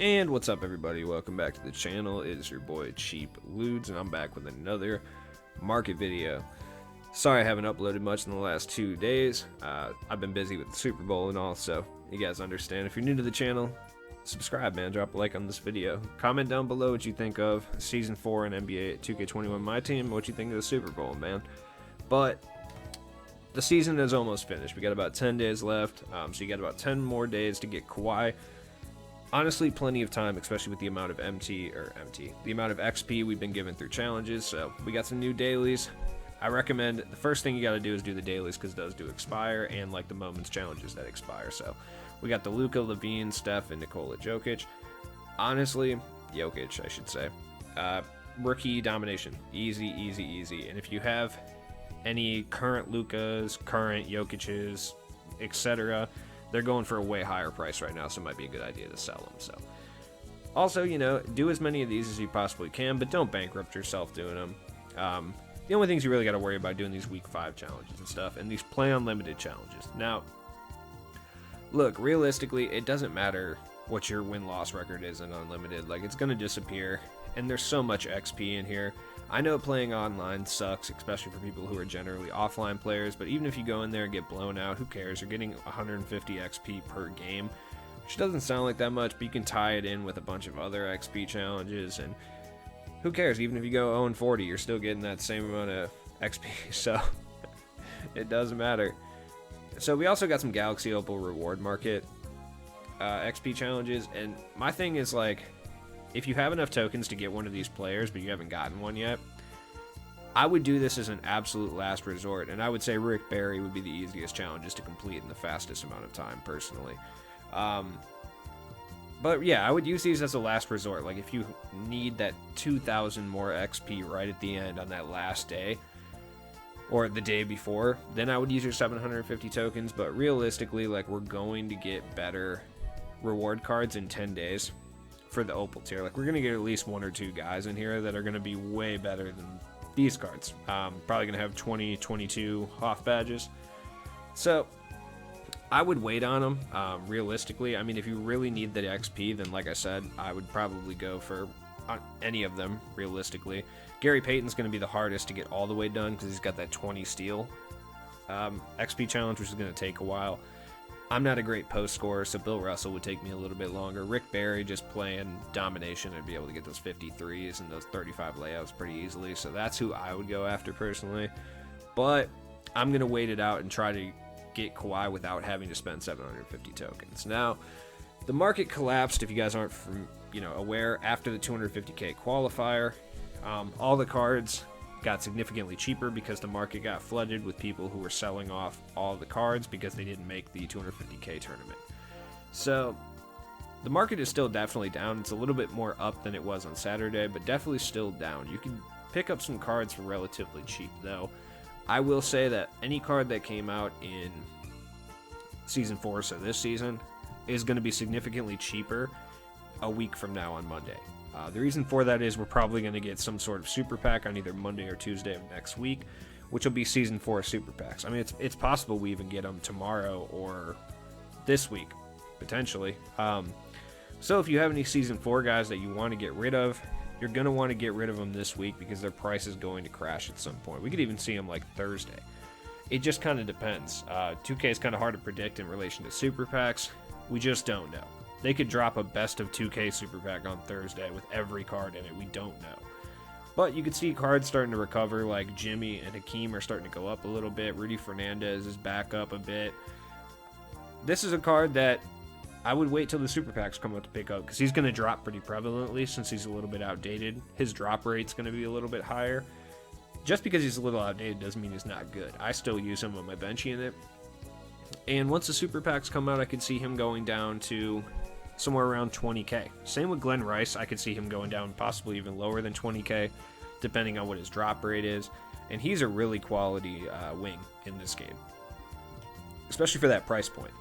And what's up, everybody? Welcome back to the channel. It is your boy Cheap Ludes, and I'm back with another market video. Sorry I haven't uploaded much in the last 2 days. I've been busy with the Super Bowl and all, so you guys understand. If you're new to the channel, subscribe, man. Drop a like on this video. Comment down below what you think of Season 4 in NBA 2K21 My Team, what you think of the Super Bowl, man. But the season is almost finished. We got about 10 days left, so you got about 10 more days to get Kawhi. Honestly, plenty of time, especially with the amount of the amount of XP we've been given through challenges. So we got some new dailies. I recommend the first thing you got to do is do the dailies, because those do expire, and like the moments challenges that expire. So we got the Luka, Levine, Steph, and Nikola Jokic. Honestly, Jokic, I should say. Rookie domination, easy. And if you have any current Lukas, current Jokic's, etc., they're going for a way higher price right now, so it might be a good idea to sell them. So, also, do as many of these as you possibly can, but don't bankrupt yourself doing them. The only things you really got to worry about doing these week 5 challenges and stuff, and these play unlimited challenges. Now, look, realistically, it doesn't matter what your win-loss record is in unlimited. Like, it's going to disappear, and there's so much XP in here. I know playing online sucks, especially for people who are generally offline players, but even if you go in there and get blown out, who cares? You're getting 150 XP per game, which doesn't sound like that much, but you can tie it in with a bunch of other XP challenges, and who cares? Even if you go 0-40, you're still getting that same amount of XP, so it doesn't matter. So we also got some Galaxy Opal reward market XP challenges, and my thing is, like, if you have enough tokens to get one of these players, but you haven't gotten one yet, I would do this as an absolute last resort, and I would say Rick Barry would be the easiest challenges to complete in the fastest amount of time, personally. But yeah, I would use these as a last resort. Like, if you need that 2,000 more XP right at the end on that last day, or the day before, then I would use your 750 tokens, but realistically, like, we're going to get better reward cards in 10 days. For the Opal tier. Like, we're going to get at least 1 or 2 guys in here that are going to be way better than these cards. Probably going to have 20, 22 off badges. So, I would wait on them, realistically. I mean, if you really need the XP, then like I said, I would probably go for any of them, realistically. Gary Payton's going to be the hardest to get all the way done, because he's got that 20 steal XP challenge, which is going to take a while. I'm not a great post scorer, so Bill Russell would take me a little bit longer. Rick Barry, just playing domination, I'd be able to get those 53s and those 35 layouts pretty easily, so that's who I would go after personally. But I'm going to wait it out and try to get Kawhi without having to spend 750 tokens. Now, the market collapsed, if you guys aren't aware, after the 250k qualifier. All the cards got significantly cheaper because the market got flooded with people who were selling off all the cards because they didn't make the 250k tournament. So the market is still definitely down. It's a little bit more up than it was on Saturday, but definitely still down. You can pick up some cards for relatively cheap, though. I will say that any card that came out in Season 4, so this season, is going to be significantly cheaper a week from now on Monday. The reason for that is we're probably going to get some sort of super pack on either Monday or Tuesday of next week, which will be Season 4 super packs. I mean, it's possible we even get them tomorrow or this week, potentially. So if you have any Season 4 guys that you want to get rid of, you're going to want to get rid of them this week, because their price is going to crash at some point. We could even see them like Thursday. It just kind of depends. 2K is kind of hard to predict in relation to super packs. We just don't know. They could drop a best of 2K super pack on Thursday with every card in it. We don't know. But you could see cards starting to recover, like Jimmy and Hakeem are starting to go up a little bit. Rudy Fernandez is back up a bit. This is a card that I would wait till the super packs come out to pick up, because he's going to drop pretty prevalently since he's a little bit outdated. His drop rate's going to be a little bit higher. Just because he's a little outdated doesn't mean he's not good. I still use him on my bench unit. And once the super packs come out, I could see him going down to somewhere around 20k. Same with Glenn Rice. I could see him going down possibly even lower than 20k, depending on what his drop rate is. And he's a really quality wing in this game, especially for that price point.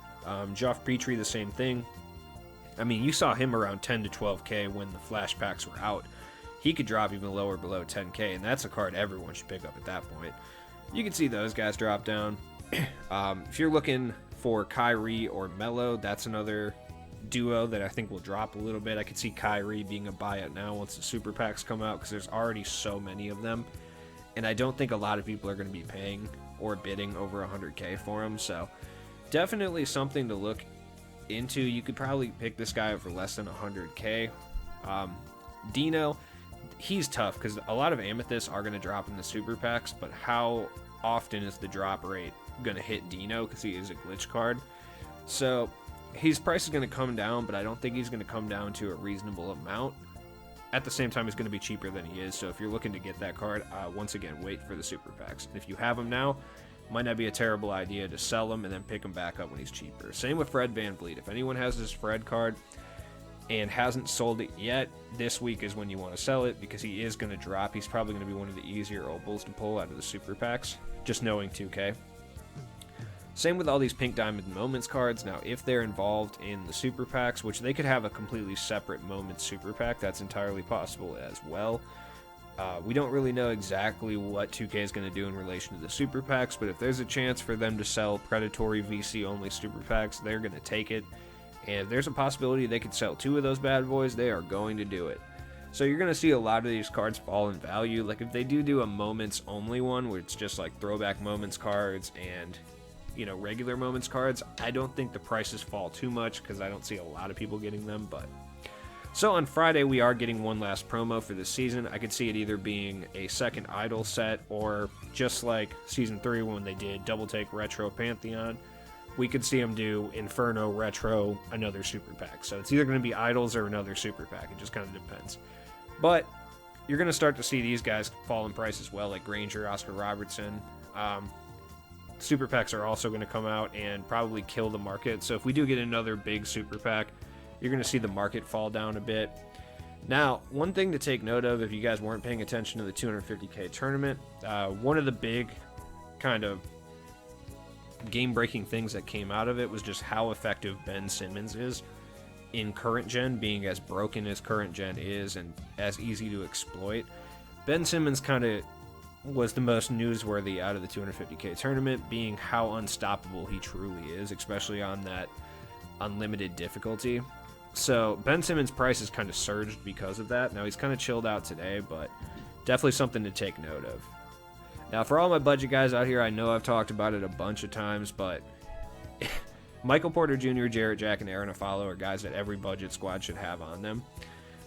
Geoff Petrie, the same thing. I mean, you saw him around 10 to 12k when the flash packs were out. He could drop even lower, below 10k, and that's a card everyone should pick up at that point. You can see those guys drop down. If you're looking for Kyrie or Melo, that's another duo that I think will drop a little bit. I could see Kyrie being a buyout now once the super packs come out because there's already so many of them. And I don't think a lot of people are going to be paying or bidding over 100K for him. So definitely something to look into. You could probably pick this guy up for less than 100K. Dino, he's tough because a lot of Amethysts are going to drop in the super packs, but how often is the drop rate going to hit Dino because he is a glitch card? So his price is going to come down, but I don't think he's going to come down to a reasonable amount. At the same time, he's going to be cheaper than he is, so if you're looking to get that card, once again, wait for the super packs. If you have him now, might not be a terrible idea to sell him and then pick him back up when he's cheaper. Same with Fred VanVleet. If anyone has this Fred card and hasn't sold it yet, this week is when you want to sell it because he is going to drop. He's probably going to be one of the easier opals to pull out of the super packs, just knowing 2K. Same with all these Pink Diamond Moments cards. Now, if they're involved in the super packs, which they could have a completely separate Moments super pack, that's entirely possible as well. We don't really know exactly what 2K is going to do in relation to the super packs, but if there's a chance for them to sell predatory VC only super packs, they're going to take it. And if there's a possibility they could sell 2 of those bad boys, they are going to do it. So you're going to see a lot of these cards fall in value. Like if they do a Moments only one, where it's just like throwback Moments cards and regular Moments cards, I don't think the prices fall too much because I don't see a lot of people getting them. But so on Friday we are getting one last promo for this season. I could see it either being a second Idol set or just like Season 3 when they did Double Take Retro Pantheon. We could see them do Inferno Retro, another super pack. So it's either going to be Idols or another super pack. It just kind of depends. But you're going to start to see these guys fall in price as well, like Granger, Oscar Robertson. Super packs are also going to come out and probably kill the market. So if we do get another big super pack, you're going to see the market fall down a bit. Now, one thing to take note of if you guys weren't paying attention to the 250K tournament, one of the big kind of game-breaking things that came out of it was just how effective Ben Simmons is in current gen, being as broken as current gen is and as easy to exploit. Ben Simmons kind of was the most newsworthy out of the 250K tournament, being how unstoppable he truly is, especially on that unlimited difficulty. So Ben Simmons' price has kind of surged because of that. Now he's kind of chilled out today, but definitely something to take note of. Now for all my budget guys out here, I know I've talked about it a bunch of times, but Michael Porter Jr., Jarrett Jack, and Aaron Afalo are guys that every budget squad should have on them.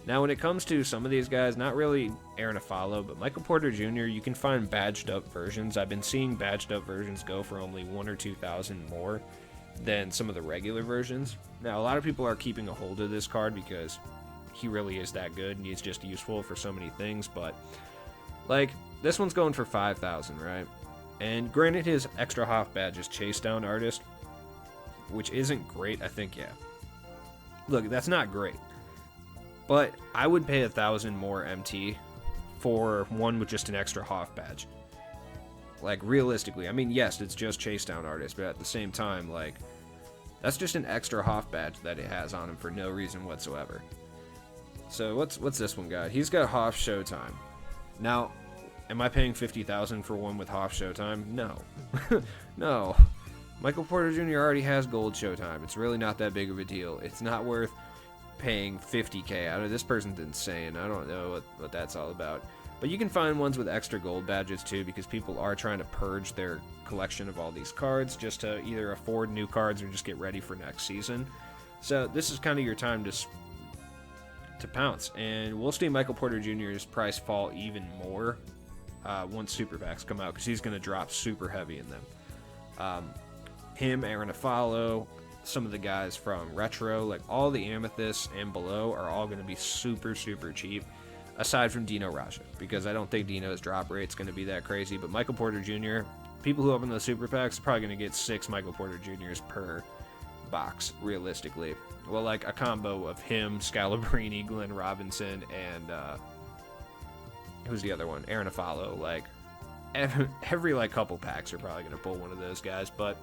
Now, when it comes to some of these guys, not really Aaron Afalo, but Michael Porter Jr., you can find badged up versions. I've been seeing badged up versions go for only 1,000 or 2,000 more than some of the regular versions. Now, a lot of people are keeping a hold of this card because he really is that good and he's just useful for so many things. But, like, this one's going for 5,000, right? And granted, his extra Hoff badge is Chase Down Artist, which isn't great, I think, yeah. Look, that's not great. But I would pay 1,000 more MT for one with just an extra Hoff badge. Like, realistically, I mean, yes, it's just Chase Down Artist, but at the same time, like, that's just an extra Hoff badge that it has on him for no reason whatsoever. So what's this one got? He's got Hoff Showtime. Now, am I paying 50,000 for one with Hoff Showtime? No. No. Michael Porter Jr. already has Gold Showtime. It's really not that big of a deal. It's not worth paying 50K out of. This person's insane. I don't know what that's all about. But you can find ones with extra gold badges too, because people are trying to purge their collection of all these cards just to either afford new cards or just get ready for next season. So this is kind of your time to pounce, and we'll see Michael Porter Jr.'s price fall even more once super packs come out, because he's going to drop super heavy in them. Him, Aaron Afalo, some of the guys from Retro, like all the Amethysts and below are all going to be super, super cheap, aside from Dino Raja, because I don't think Dino's drop rate's going to be that crazy. But Michael Porter Jr., people who open those super packs are probably going to get 6 Michael Porter Jr.'s per box, realistically. Well, like a combo of him, Scalabrini, Glenn Robinson, and who's the other one? Aaron Afalo. Like every like couple packs are probably going to pull one of those guys. But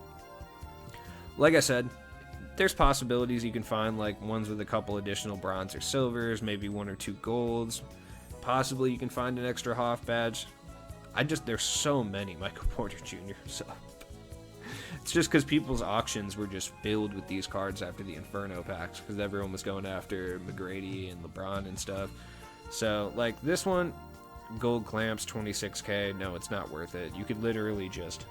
like I said, there's possibilities you can find, like ones with a couple additional bronze or silvers, maybe 1 or 2 golds. Possibly you can find an extra Hoff badge. There's so many Michael Porter Jr. So It's just because people's auctions were just filled with these cards after the Inferno packs, because everyone was going after McGrady and LeBron and stuff. So, like, this one, gold clamps, 26k, no, it's not worth it. You could literally just...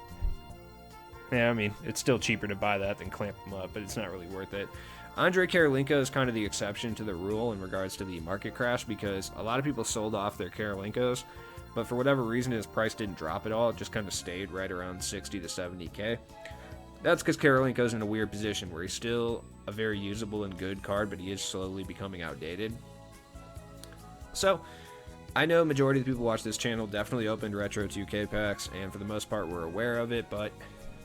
Yeah, I mean, it's still cheaper to buy that than clamp them up, but it's not really worth it. Andrei Karolinko is kind of the exception to the rule in regards to the market crash, because a lot of people sold off their Karolinkos, but for whatever reason his price didn't drop at all. It just kind of stayed right around 60 to 70k. That's because Karolinko's in a weird position where he's still a very usable and good card, but he is slowly becoming outdated. So, I know majority of the people who watch this channel definitely opened Retro 2K packs, and for the most part we're aware of it, but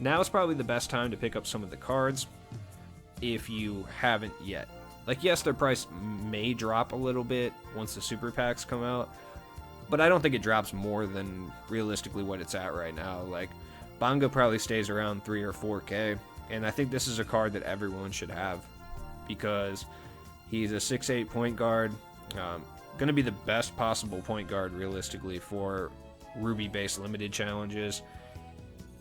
now is probably the best time to pick up some of the cards if you haven't yet. Like, yes, their price may drop a little bit once the super packs come out, but I don't think it drops more than realistically what it's at right now. Like, Bonga probably stays around 3 or 4k, and I think this is a card that everyone should have because he's a 6'8 point guard, going to be the best possible point guard realistically for Ruby-based limited challenges.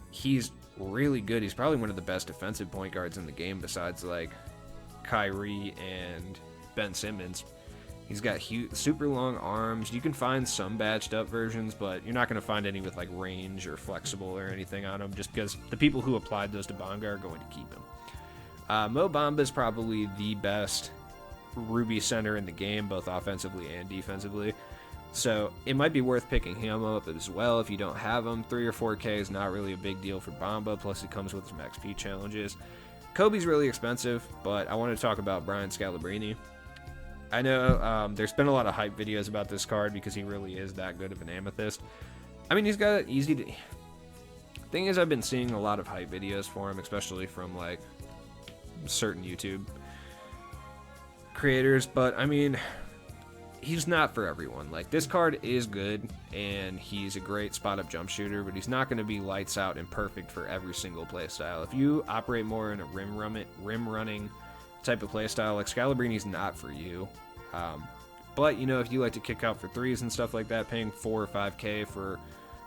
He's really good. He's probably one of the best defensive point guards in the game besides like Kyrie and Ben Simmons. He's got super long arms. You can find some badged up versions, but you're not going to find any with like range or flexible or anything on them, just because the people who applied those to Bonga are going to keep him. Mo Bamba is probably the best Ruby center in the game, both offensively and defensively. So it might be worth picking him up as well if you don't have him. 3 or 4k is not really a big deal for Bamba, plus it comes with some XP challenges. Kobe's really expensive, but I want to talk about Brian Scalabrine. I know there's been a lot of hype videos about this card because he really is that good of an amethyst. I mean, he's got easy to... Thing is, I've been seeing a lot of hype videos for him, especially from like certain YouTube creators, but I mean, he's not for everyone. Like, this card is good and he's a great spot up jump shooter, but he's not going to be lights out and perfect for every single playstyle. If you operate more in a rim running type of playstyle, like, Scalabrine's not for you. But you know, if you like to kick out for threes and stuff like that, paying 4 or 5k for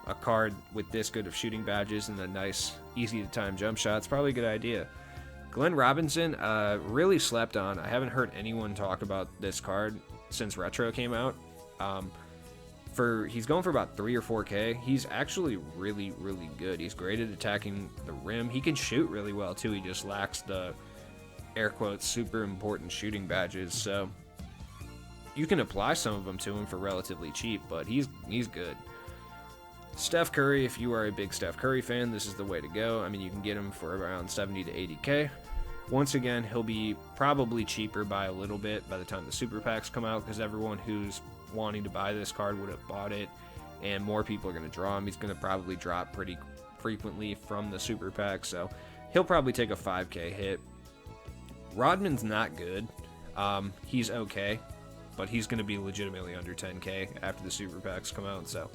a card with this good of shooting badges and a nice easy to time jump shot, it's probably a good idea. Glenn Robinson, really slept on. I haven't heard anyone talk about this card since Retro came out. He's going for about 3 or 4k. He's actually really, really good. He's great at attacking the rim. He can shoot really well too. He just lacks the air quotes super important shooting badges. So you can apply some of them to him for relatively cheap, but he's good. Steph Curry, if you are a big Steph Curry fan, this is the way to go. I mean, you can get him for around 70 to 80k. Once again, he'll be probably cheaper by a little bit by the time the super packs come out, because everyone who's wanting to buy this card would have bought it, and more people are going to draw him. He's going to probably drop pretty frequently from the super pack, so he'll probably take a 5k hit. Rodman's not good. He's okay, but he's going to be legitimately under 10k after the super packs come out, so...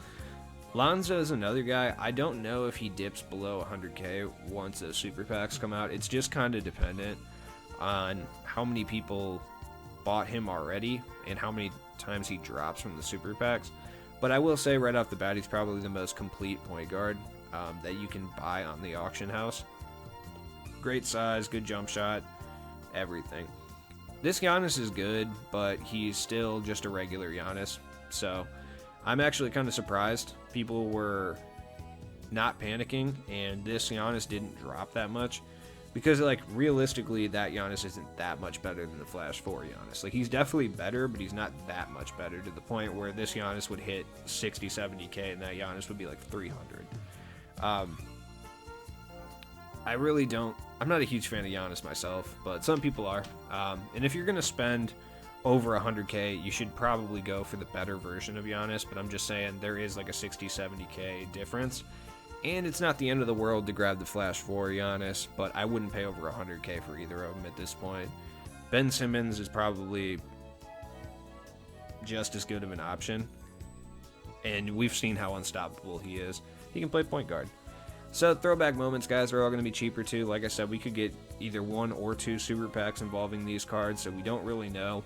Lonzo is another guy. I don't know if he dips below 100k once those super packs come out. It's just kind of dependent on how many people bought him already and how many times he drops from the super packs. But I will say right off the bat, he's probably the most complete point guard that you can buy on the auction house. Great size, good jump shot, everything. This Giannis is good, but he's still just a regular Giannis. So I'm actually kind of surprised people were not panicking and this Giannis didn't drop that much, because like realistically that Giannis isn't that much better than the Flash 4 Giannis. Like, he's definitely better, but he's not that much better to the point where this Giannis would hit 60, 70k and that Giannis would be like 300. I'm not a huge fan of Giannis myself, but some people are. And if you're going to spend over 100k, you should probably go for the better version of Giannis, but I'm just saying there is like a 60, 70k difference, and it's not the end of the world to grab the Flash 4 Giannis, but I wouldn't pay over 100k for either of them at this point. Ben Simmons is probably just as good of an option, and we've seen how unstoppable he is. He can play point guard. So throwback moments, guys, are all going to be cheaper too. Like I said, we could get either 1 or 2 super packs involving these cards, so we don't really know.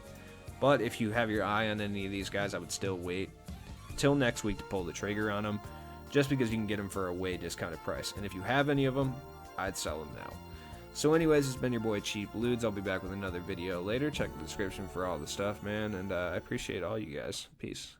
But if you have your eye on any of these guys, I would still wait till next week to pull the trigger on them, just because you can get them for a way discounted price. And if you have any of them, I'd sell them now. So anyways, it's been your boy Cheap Ludes. I'll be back with another video later. Check the description for all the stuff, man, and I appreciate all you guys. Peace.